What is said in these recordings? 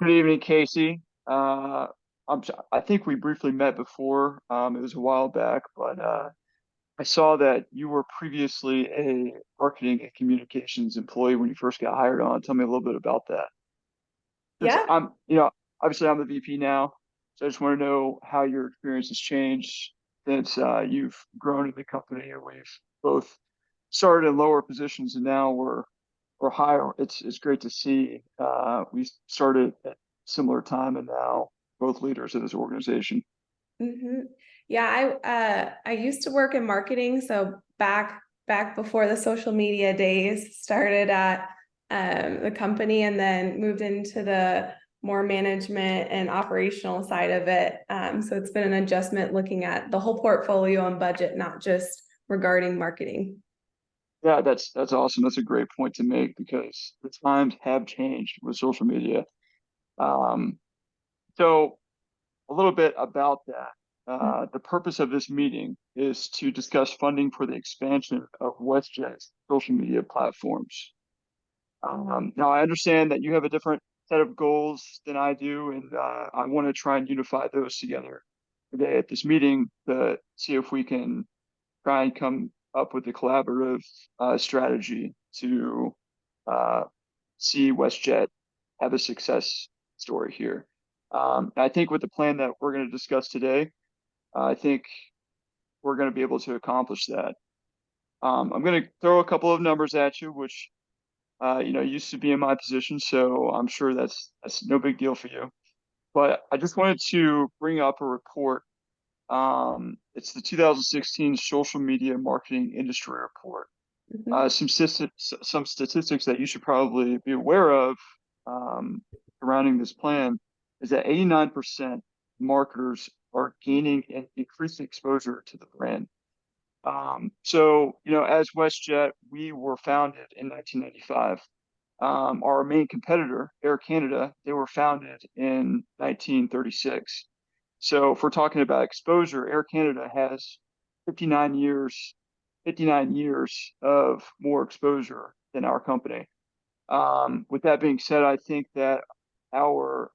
Good evening, Casey. I think we briefly met before. It was a while back, but I saw that you were previously a marketing and communications employee when you first got hired on. Tell me a little bit about that. Since Yeah, obviously I'm the VP now, so I just want to know how your experience has changed since you've grown in the company and we've both started in lower positions and now we're higher. It's great to see. We started at similar time and now both leaders of this organization. hmm yeah. I used to work in marketing, so back before the social media days, started at the company, and then moved into the more management and operational side of it. So it's been an adjustment looking at the whole portfolio and budget, not just regarding marketing. Yeah, that's awesome. That's a great point to make because the times have changed with social media. Um, so a little bit about that. The purpose of this meeting is to discuss funding for the expansion of WestJet's social media platforms. Now, I understand that you have a different set of goals than I do, and I want to try and unify those together today at this meeting to see if we can try and come up with a collaborative strategy to uh, see WestJet have a success story here. I think with the plan that we're going to discuss today, I think we're going to be able to accomplish that. I'm going to throw a couple of numbers at you, which used to be in my position, so I'm sure that's no big deal for you. But I just wanted to bring up a report. It's the 2016 Social Media Marketing Industry Report. Mhm. Some statistics that you should probably be aware of um, surrounding this plan is that 89% marketers are gaining and increasing exposure to the brand. As WestJet, we were founded in 1995. Our main competitor, Air Canada, they were founded in 1936. So if we're talking about exposure, Air Canada has 59 years, 59 years of more exposure than our company. With that being said, I think that our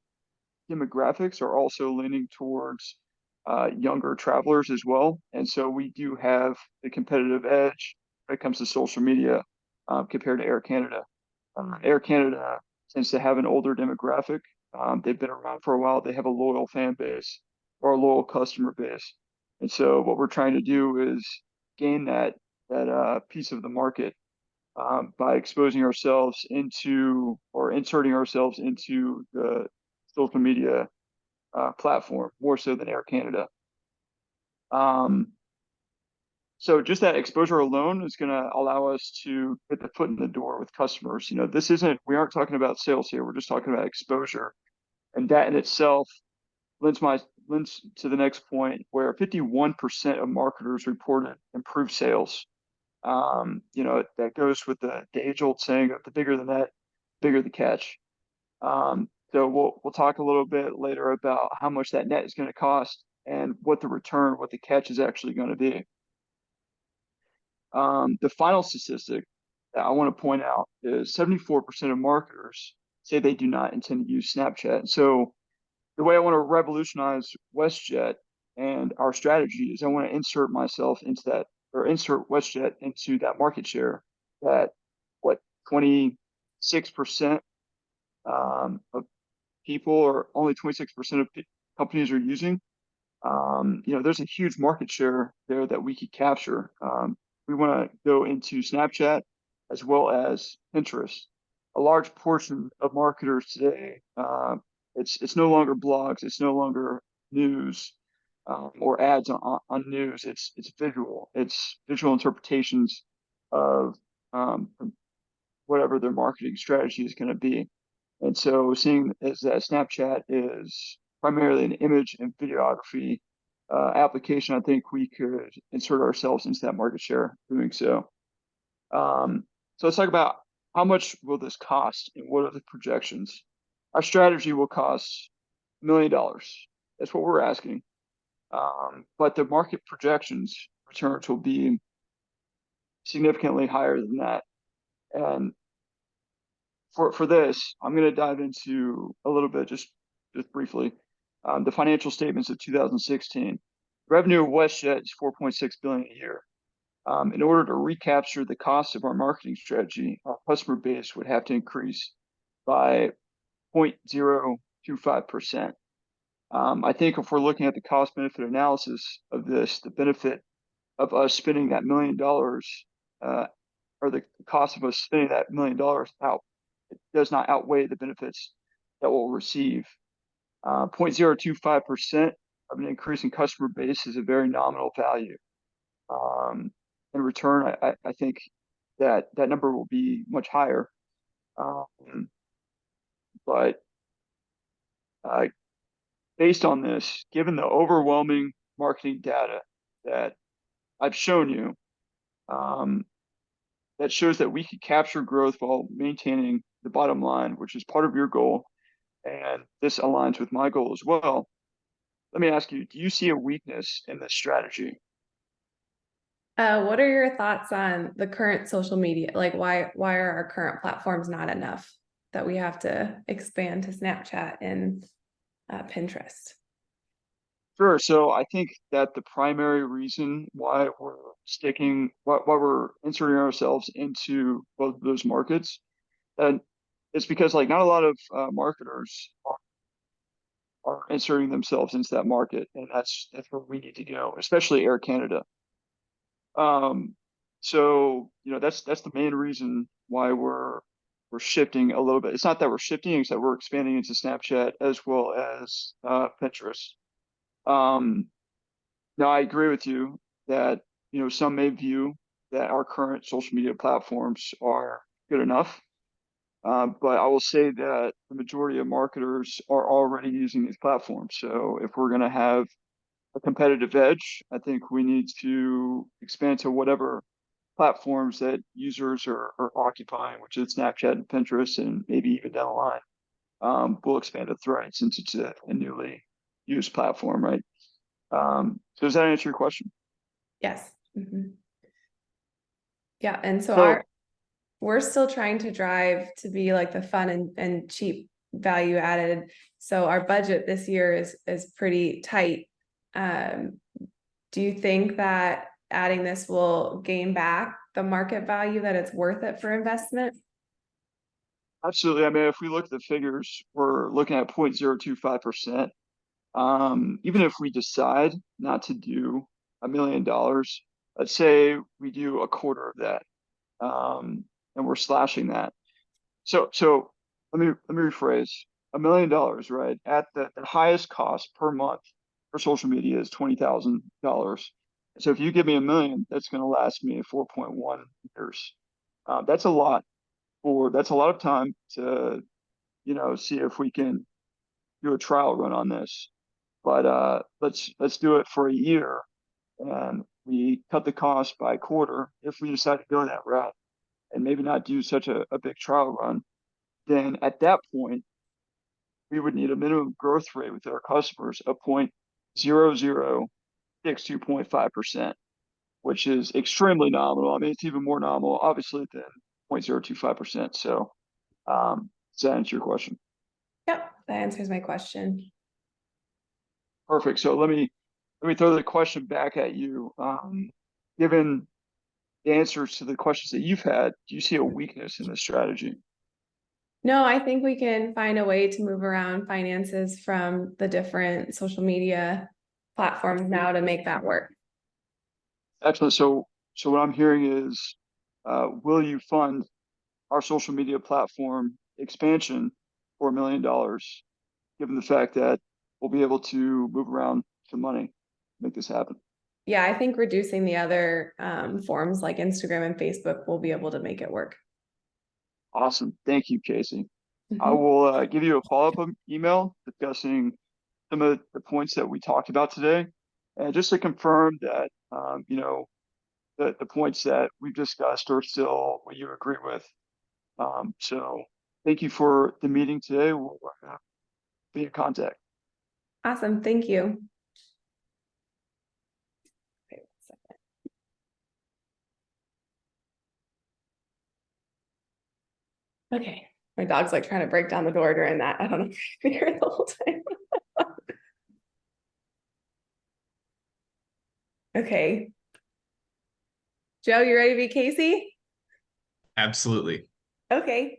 demographics are also leaning towards younger travelers as well. And so we do have the competitive edge when it comes to social media compared to Air Canada. Air Canada tends to have an older demographic. They've been around for a while. They have a loyal fan base or a loyal customer base. And so what we're trying to do is gain that piece of the market by exposing ourselves into or inserting ourselves into the social media platform more so than Air Canada. Um, so just that exposure alone is going to allow us to get the foot in the door with customers. We aren't talking about sales here. We're just talking about exposure. And that in itself lends to the next point where 51% of marketers reported improved sales. That goes with the age-old saying of the bigger the net, bigger the catch. So we'll talk a little bit later about how much that net is going to cost and what the return, what the catch is actually going to be. The final statistic that I want to point out is 74% of marketers say they do not intend to use Snapchat. So the way I want to revolutionize WestJet and our strategy is I want to insert myself into that or insert WestJet into that market share that what 26% of people or only 26% of companies are using. There's a huge market share there that we could capture. We want to go into Snapchat as well as Pinterest. A large portion of marketers today, it's no longer blogs, it's no longer news or ads on news. It's visual interpretations of whatever their marketing strategy is going to be. And so, seeing as that Snapchat is primarily an image and videography application, I think we could insert ourselves into that market share doing so. So let's talk about how much will this cost and what are the projections? Our strategy will cost $1 million. That's what we're asking. But the market projections returns will be significantly higher than that. And for this, I'm going to dive into a little bit, just briefly, the financial statements of 2016. Revenue of WestJet is 4.6 billion a year. In order to recapture the cost of our marketing strategy, our customer base would have to increase by 0.025%. I think if we're looking at the cost benefit analysis of this, the benefit of us spending that $1 million, uh, or the cost of us spending that $1 million out, it does not outweigh the benefits that we'll receive. 0.025% of an increase in customer base is a very nominal value. In return, I think that that number will be much higher. Um, but uh, based on this, given the overwhelming marketing data that I've shown you, um, that shows that we could capture growth while maintaining the bottom line, which is part of your goal. And this aligns with my goal as well. Let me ask you, do you see a weakness in this strategy? What are your thoughts on the current social media? Like why are our current platforms not enough that we have to expand to Snapchat and Pinterest? Sure. So I think that the primary reason why why we're inserting ourselves into both of those markets, and it's because like not a lot of marketers are inserting themselves into that market, and that's where we need to go, especially Air Canada. Um, so that's the main reason why we're shifting a little bit. It's not that we're shifting, it's that we're expanding into Snapchat as well as Pinterest. Um, Now, I agree with you that some may view that our current social media platforms are good enough, but I will say that the majority of marketers are already using these platforms. So if we're going to have a competitive edge, I think we need to expand to whatever platforms that users are occupying, which is Snapchat and Pinterest, and maybe even down the line, we'll expand to Thread since it's a newly used platform, right? So does that answer your question? Yes. Mhm. Yeah, and so So we're still trying to drive to be like the fun and cheap value added. So our budget this year is pretty tight. Um, do you think that adding this will gain back the market value that it's worth it for investment? absolutely. I mean, if we look at the figures, we're looking at 0.025%. Even if we decide not to do $1 million, let's say we do a quarter of that, and we're slashing that. So let me rephrase. $1 million, right? At the highest cost per month for social media is $20,000. So if you give me 1 million, that's going to last me 4.1 years. That's a lot that's a lot of time to see if we can do a trial run on this. But let's do it for a year, and we cut the cost by a quarter if we decide to go that route, and maybe not do such a big trial run. Then at that point, we would need a minimum growth rate with our customers of 0.0062.5%, which is extremely nominal. I mean, it's even more nominal, obviously, than 0.025%. So, does that answer your question? Yep, that answers my question. Perfect. So let me throw the question back at you. Given the answers to the questions that you've had, do you see a weakness in this strategy? No, I think we can find a way to move around finances from the different social media platforms now to make that work. Excellent. So what I'm hearing is, will you fund our social media platform expansion for $1 million, given the fact that we'll be able to move around some money to make this happen? Yeah, I think reducing the other forms like Instagram and Facebook will be able to make it work. Awesome. Thank you, Casey. I Mhm. will give you a follow-up email discussing some of the points that we talked about today. And just to confirm that, the points that we've discussed are still what you agree with. So thank you for the meeting today. We'll be in contact. Awesome. Thank you. Okay, 1 second. Okay. My dog's like trying to break down the door during that. I don't know if you can hear it the whole time. Okay. Joe, you ready to be Casey? Absolutely. Okay.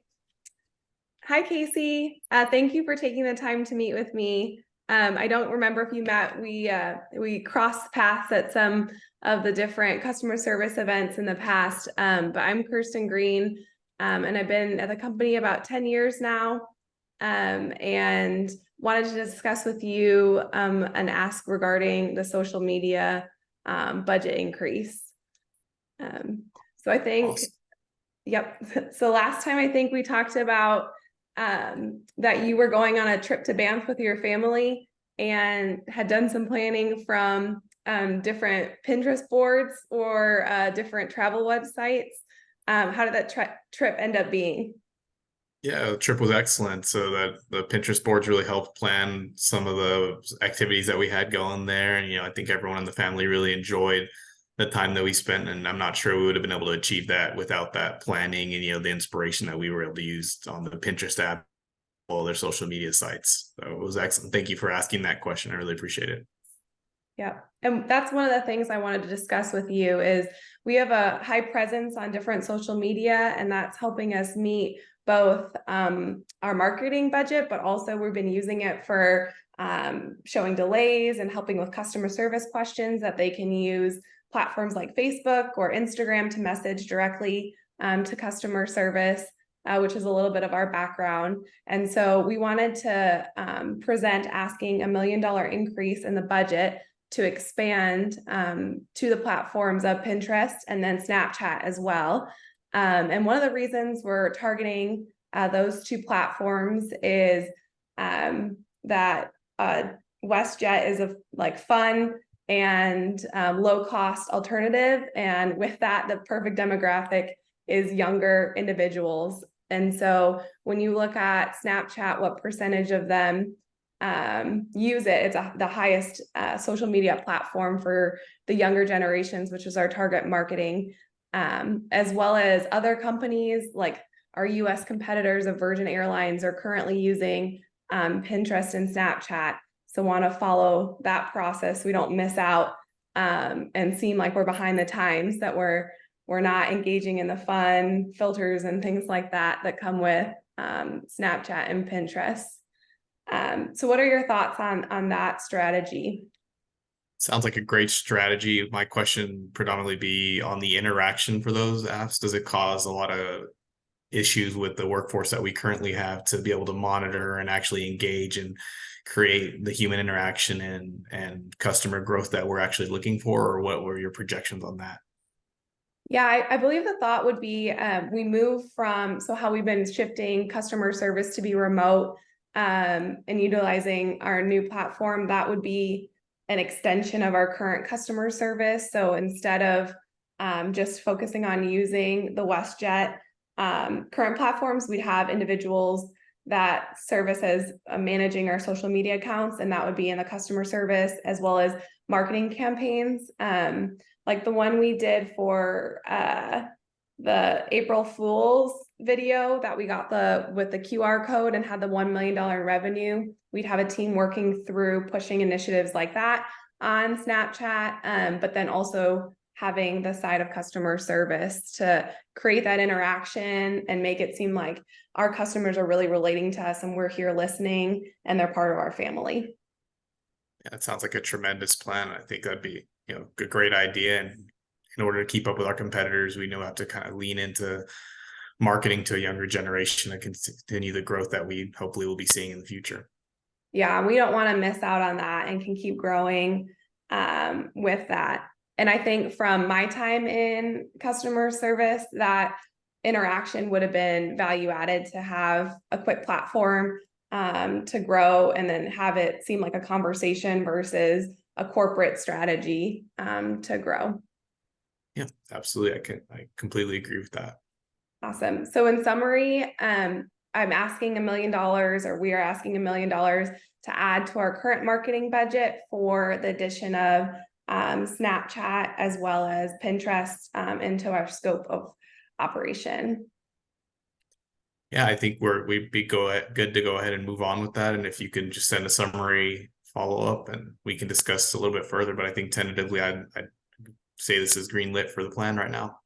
Hi, Casey. Thank you for taking the time to meet with me. I don't remember if you met. We crossed paths at some of the different customer service events in the past. But I'm Kerstin Green, and I've been at the company about 10 years now. And wanted to discuss with you and ask regarding the social media budget increase. So I think, Awesome. yep. So last time I think we talked about that you were going on a trip to Banff with your family and had done some planning from different Pinterest boards or different travel websites. How did that trip end up being? Yeah, the trip was excellent. So that the Pinterest boards really helped plan some of the activities that we had going there. And, I think everyone in the family really enjoyed the time that we spent. And I'm not sure we would have been able to achieve that without that planning and, the inspiration that we were able to use on the Pinterest app, all their social media sites. So it was excellent. Thank you for asking that question. I really appreciate it. Yeah. And that's one of the things I wanted to discuss with you is we have a high presence on different social media, and that's helping us meet both our marketing budget, but also we've been using it for showing delays and helping with customer service questions that they can use platforms like Facebook or Instagram to message directly to customer service. Which is a little bit of our background. And so we wanted to present asking $1 million increase in the budget to expand to the platforms of Pinterest and then Snapchat as well. And one of the reasons we're targeting those two platforms is that WestJet is a fun and low cost alternative. And with that, the perfect demographic is younger individuals. And so when you look at Snapchat, what percentage of them use it? It's the highest social media platform for the younger generations, which is our target marketing, as well as other companies like our US competitors of Virgin Airlines are currently using Pinterest and Snapchat. So want to follow that process. We don't miss out and seem like we're behind the times, that we're not engaging in the fun filters and things like that come with Snapchat and Pinterest. So what are your thoughts on that strategy? Sounds like a great strategy. My question predominantly be on the interaction for those apps. Does it cause a lot of issues with the workforce that we currently have to be able to monitor and actually engage and create the human interaction and customer growth that we're actually looking for? Or what were your projections on that? Yeah, I believe the thought would be we move from, so how we've been shifting customer service to be remote and utilizing our new platform, that would be an extension of our current customer service. So instead of just focusing on using the WestJet current platforms, we have individuals that service as managing our social media accounts, and that would be in the customer service as well as marketing campaigns. Like the one we did for the April Fool's video that we got with the QR code and had the $1 million in revenue. We'd have a team working through pushing initiatives like that on Snapchat, but then also having the side of customer service to create that interaction and make it seem like our customers are really relating to us and we're here listening and they're part of our family. Yeah, it sounds like a tremendous plan. I think that'd be, a great idea. And in order to keep up with our competitors, we know we have to kind of lean into marketing to a younger generation and continue the growth that we hopefully will be seeing in the future. Yeah, we don't want to miss out on that and can keep growing with that. And I think from my time in customer service, that interaction would have been value added to have a quick platform to grow and then have it seem like a conversation versus a corporate strategy to grow. Yeah, absolutely. I completely agree with that. Awesome. So in summary, I'm asking $1 million, or we are asking $1 million to add to our current marketing budget for the addition of Snapchat as well as Pinterest into our scope of operation. Yeah, I think we'd be good to go ahead and move on with that. And if you can just send a summary follow up, and we can discuss a little bit further. But I think tentatively, I'd say this is green lit for the plan right now.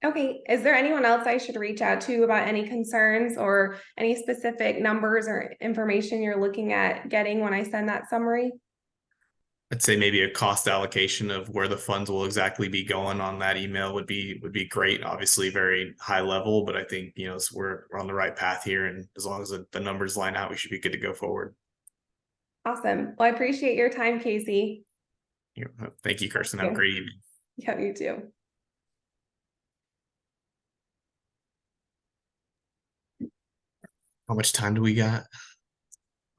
Okay, is there anyone else I should reach out to about any concerns or any specific numbers or information you're looking at getting when I send that summary? I'd say maybe a cost allocation of where the funds will exactly be going on that email would be great. Obviously, very high level, but I think so we're on the right path here, and as long as the numbers line out, we should be good to go forward. Awesome. Well, I appreciate your time, Casey. Thank you, Kerstin. Have a great evening. Yeah, you too. How much time do we got?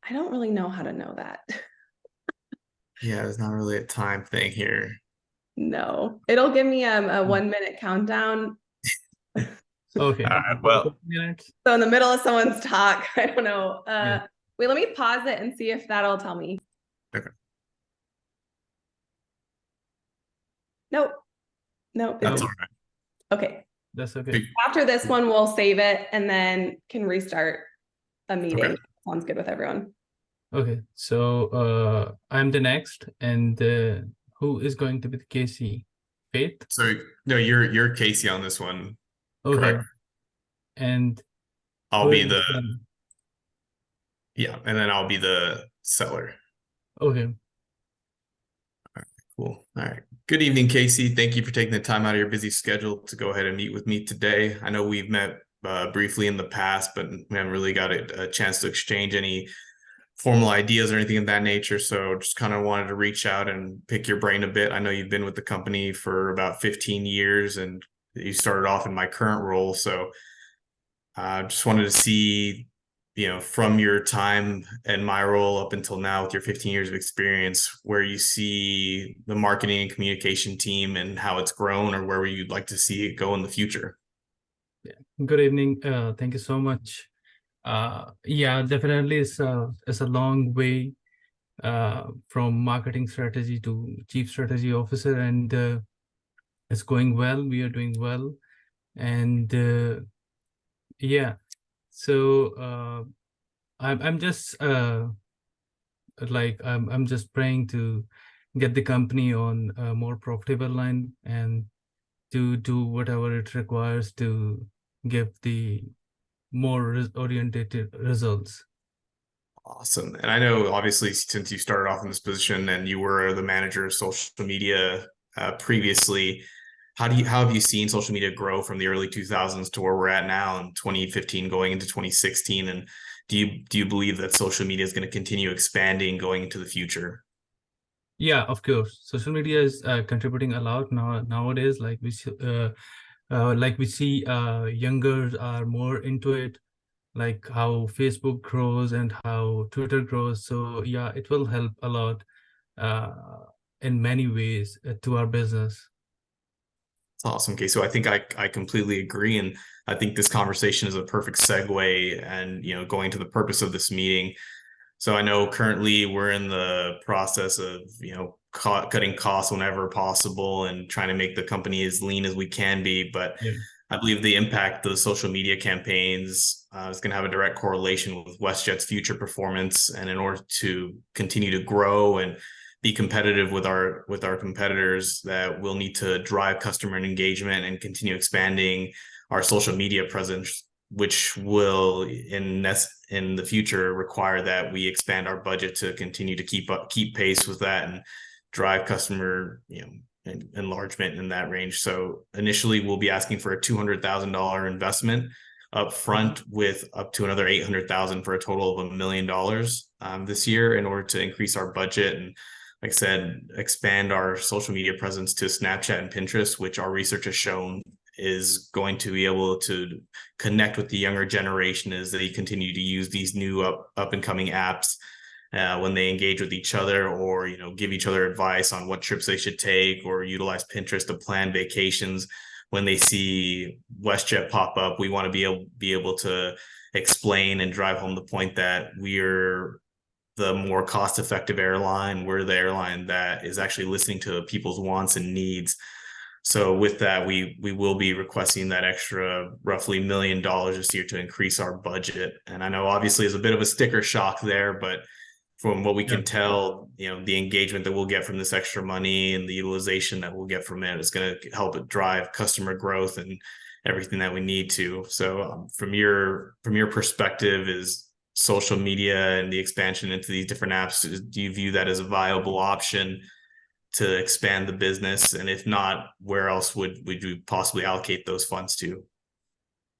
I don't really know how to know that. Yeah, there's not really a time thing here. No, it'll give me a 1 minute countdown. Okay. Well, Minutes. So in the middle of someone's talk, I don't know. Wait, let me pause it and see if that'll tell me. Okay. Nope. Nope. that's it's- all right. Okay. That's okay. After this one, we'll save it and then can restart a meeting. Okay. Sounds good with everyone. Okay. So I'm the next, and who is going to be the Casey? Faith? So no, you're Casey on this one. Okay. Correct. And I'll who be is the then? and then I'll be the seller. Okay. Cool. All right. Good evening, Casey. Thank you for taking the time out of your busy schedule to go ahead and meet with me today. I know we've met briefly in the past, but we haven't really got a chance to exchange any formal ideas or anything of that nature. So just kind of wanted to reach out and pick your brain a bit. I know you've been with the company for about 15 years, and you started off in my current role. So just wanted to see, from your time and my role up until now with your 15 years of experience, where you see the marketing and communication team and how it's grown, or where you'd like to see it go in the future. Good evening. Thank you so much. Yeah, definitely it's a long way from marketing strategy to chief strategy officer, and it's going well. We are doing well, and yeah. So I'm just I'm just praying to get the company on a more profitable line and to do whatever it requires to give the more oriented results. Awesome. And I know, obviously, since you started off in this position and you were the manager of social media previously, how have you seen social media grow from the early 2000s to where we're at now in 2015 going into 2016? And do you believe that social media is going to continue expanding going into the future? Yeah, of course. Social media is contributing a lot nowadays. Like we see younger are more into it, like how Facebook grows and how Twitter grows. So yeah, it will help a lot in many ways to our business. That's awesome. Okay, so I think I completely agree, and I think this conversation is a perfect segue and going to the purpose of this meeting. So I know currently we're in the process of cutting costs whenever possible and trying to make the company as lean as we can be. But Yeah. I believe the impact of the social media campaigns is going to have a direct correlation with WestJet's future performance. And in order to continue to grow and be competitive with our competitors, that we'll need to drive customer engagement and continue expanding our social media presence, which will in the future require that we expand our budget to continue to keep pace with that and drive customer enlargement in that range. So initially we'll be asking for a $200,000 investment up front, with up to another $800,000 for a total of $1 million this year, in order to increase our budget and, like I said, expand our social media presence to Snapchat and Pinterest, which our research has shown is going to be able to connect with the younger generation as they continue to use these new up and coming apps when they engage with each other, or give each other advice on what trips they should take, or utilize Pinterest to plan vacations. When they see WestJet pop up, we want to be able to explain and drive home the point that we're the more cost-effective airline. We're the airline that is actually listening to people's wants and needs. So with that, we will be requesting that extra roughly $1 million this year to increase our budget. And I know obviously there's a bit of a sticker shock there, but from what we Yeah. can tell, the engagement that we'll get from this extra money and the utilization that we'll get from it is going to help it drive customer growth and everything that we need to. So from your perspective, is social media and the expansion into these different apps, do you view that as a viable option to expand the business? And if not, where else would you possibly allocate those funds to?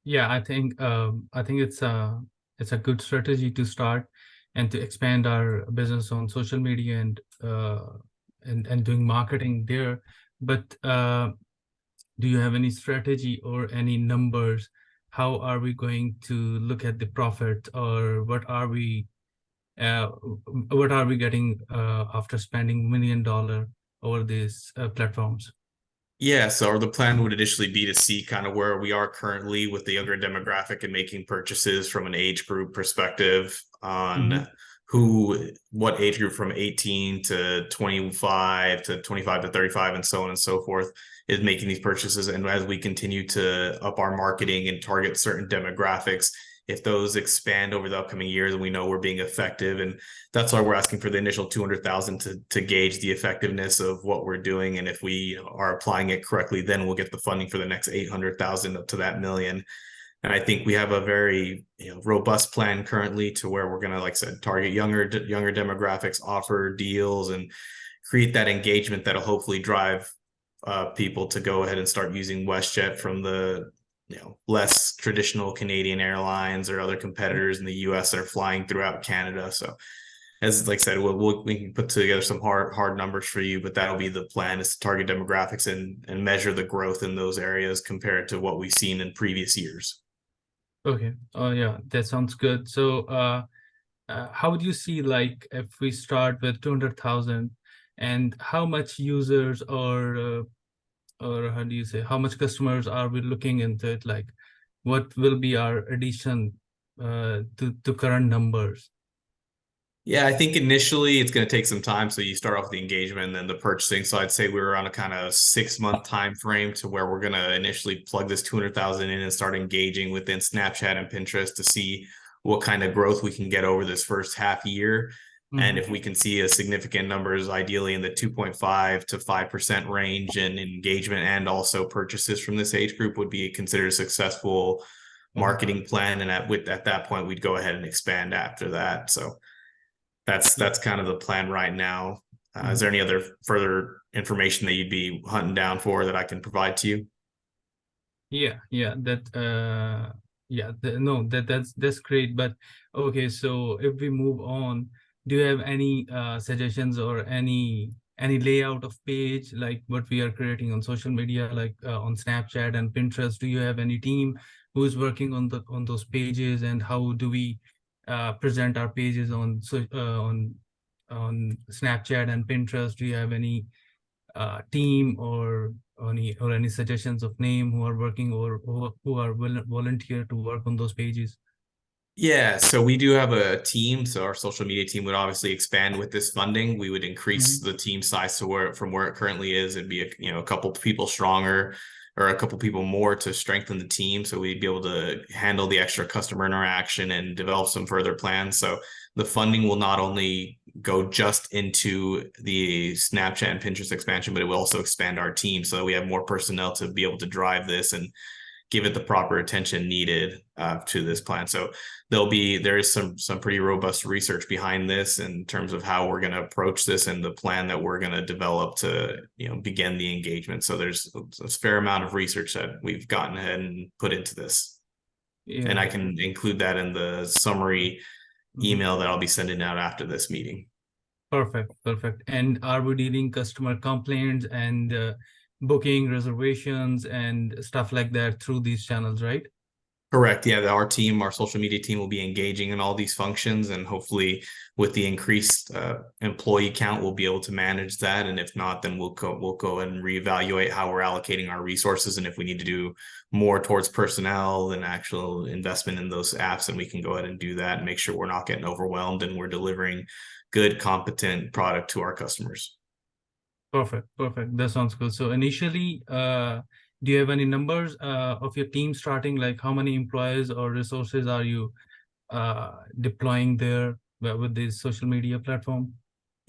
Yeah, I think it's a good strategy to start and to expand our business on social media and doing marketing there. But do you have any strategy or any numbers? How are we going to look at the profit, or what are we getting after spending $1 million over these platforms? Yeah, so the plan would initially be to see kind of where we are currently with the younger demographic and making purchases from an age group perspective on what age group from 18 to 25 to 25 to 35 and so on and so forth is making these purchases. And as we continue to up our marketing and target certain demographics, if those expand over the upcoming years and we know we're being effective, and that's why we're asking for the initial 200,000 to gauge the effectiveness of what we're doing. And if we are applying it correctly, then we'll get the funding for the next 800,000 up to that $1 million. And I think we have a very robust plan currently to where we're going to, like I said, target younger demographics, offer deals, and create that engagement that'll hopefully drive people to go ahead and start using WestJet from the less traditional Canadian airlines or other competitors in the US that are flying throughout Canada. So as like I said, we can put together some hard numbers for you, but that'll be the plan, is to target demographics and measure the growth in those areas compared to what we've seen in previous years. Okay. Oh yeah, that sounds good. So how would you see, like, if we start with 200,000, and how much users or how do you say, how much customers are we looking into it? Like, what will be our addition to current numbers? Yeah, I think initially it's going to take some time. So you start off with the engagement and then the purchasing. So I'd say we were on a kind of 6-month time frame to where we're going to initially plug this 200,000 in and start engaging within Snapchat and Pinterest to see what kind of growth we can get over this first half year. And if we can see a significant numbers, ideally in the 2.5 to 5% range in engagement and also purchases from this age group, would be considered a successful marketing plan. And at that point, we'd go ahead and expand after that. So that's kind of the plan right now. Is there any other further information that you'd be hunting down for that I can provide to you? That's great. But okay, so if we move on, do you have any suggestions or any layout of page, like what we are creating on social media, like on Snapchat and Pinterest? Do you have any team who is working on those pages, and how do we present our pages on Snapchat and Pinterest? Do you have any team or any suggestions of name who are working or who are volunteer to work on those pages? Yeah, so we do have a team. So our social media team would obviously expand with this funding. We would increase the team size to from where it currently is. It'd be a couple people stronger or a couple people more to strengthen the team. So we'd be able to handle the extra customer interaction and develop some further plans. So the funding will not only go just into the Snapchat and Pinterest expansion, but it will also expand our team so that we have more personnel to be able to drive this and give it the proper attention needed to this plan. So there is some pretty robust research behind this in terms of how we're going to approach this and the plan that we're going to develop to begin the engagement. So there's a fair amount of research that we've gotten ahead and put into this. Yeah. And I can include that in the summary email that I'll be sending out after this meeting. Perfect. And are we dealing customer complaints and booking reservations and stuff like that through these channels, right? Correct. Yeah, our social media team will be engaging in all these functions, and hopefully with the increased employee count, we'll be able to manage that. And if not, then we'll go and reevaluate how we're allocating our resources. And if we need to do more towards personnel and actual investment in those apps, then we can go ahead and do that and make sure we're not getting overwhelmed and we're delivering good, competent product to our customers. Perfect. That sounds good. So initially, do you have any numbers of your team starting? Like how many employees or resources are you deploying there with this social media platform?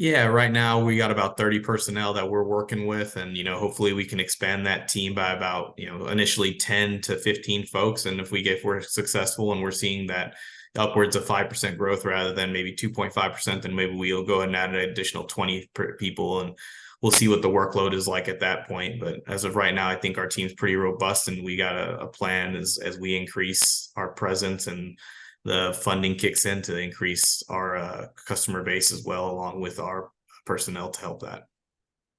Yeah, right now we got about 30 personnel that we're working with, and hopefully we can expand that team by about, initially 10 to 15 folks. And if we're successful and we're seeing that upwards of 5% growth rather than maybe 2.5%, then maybe we'll go ahead and add an additional 20 people, and we'll see what the workload is like at that point. But as of right now, I think our team's pretty robust, and we got a plan as we increase our presence and the funding kicks in to increase our customer base as well, along with our personnel to help that.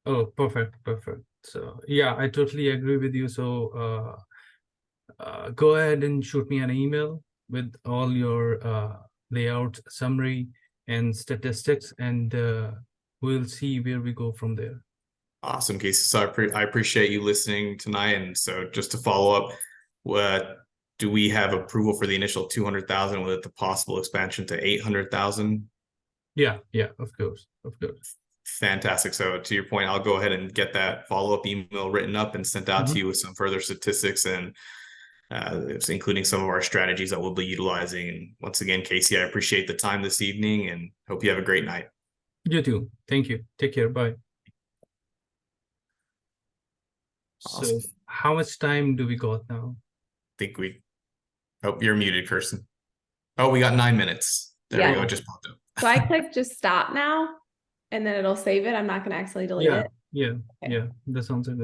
Oh, perfect. So yeah, I totally agree with you. So go ahead and shoot me an email with all your layout summary and statistics, and we'll see where we go from there. Awesome, Casey. So I appreciate you listening tonight. And so just to follow up, do we have approval for the initial 200,000 with the possible expansion to 800,000? Yeah, of course. Fantastic. So to your point, I'll go ahead and get that follow-up email written up and sent out to you with some further statistics and including some of our strategies that we'll be utilizing. And once again, Casey, I appreciate the time this evening and hope you have a great night. You too. Thank you. Take care. Bye. Awesome. So how much time do we got now? You're muted, Kerstin. Oh, we got 9 minutes. There we go. It just popped up. So I click just stop now, and then it'll save it. I'm not going to accidentally delete it. Yeah, that sounds good.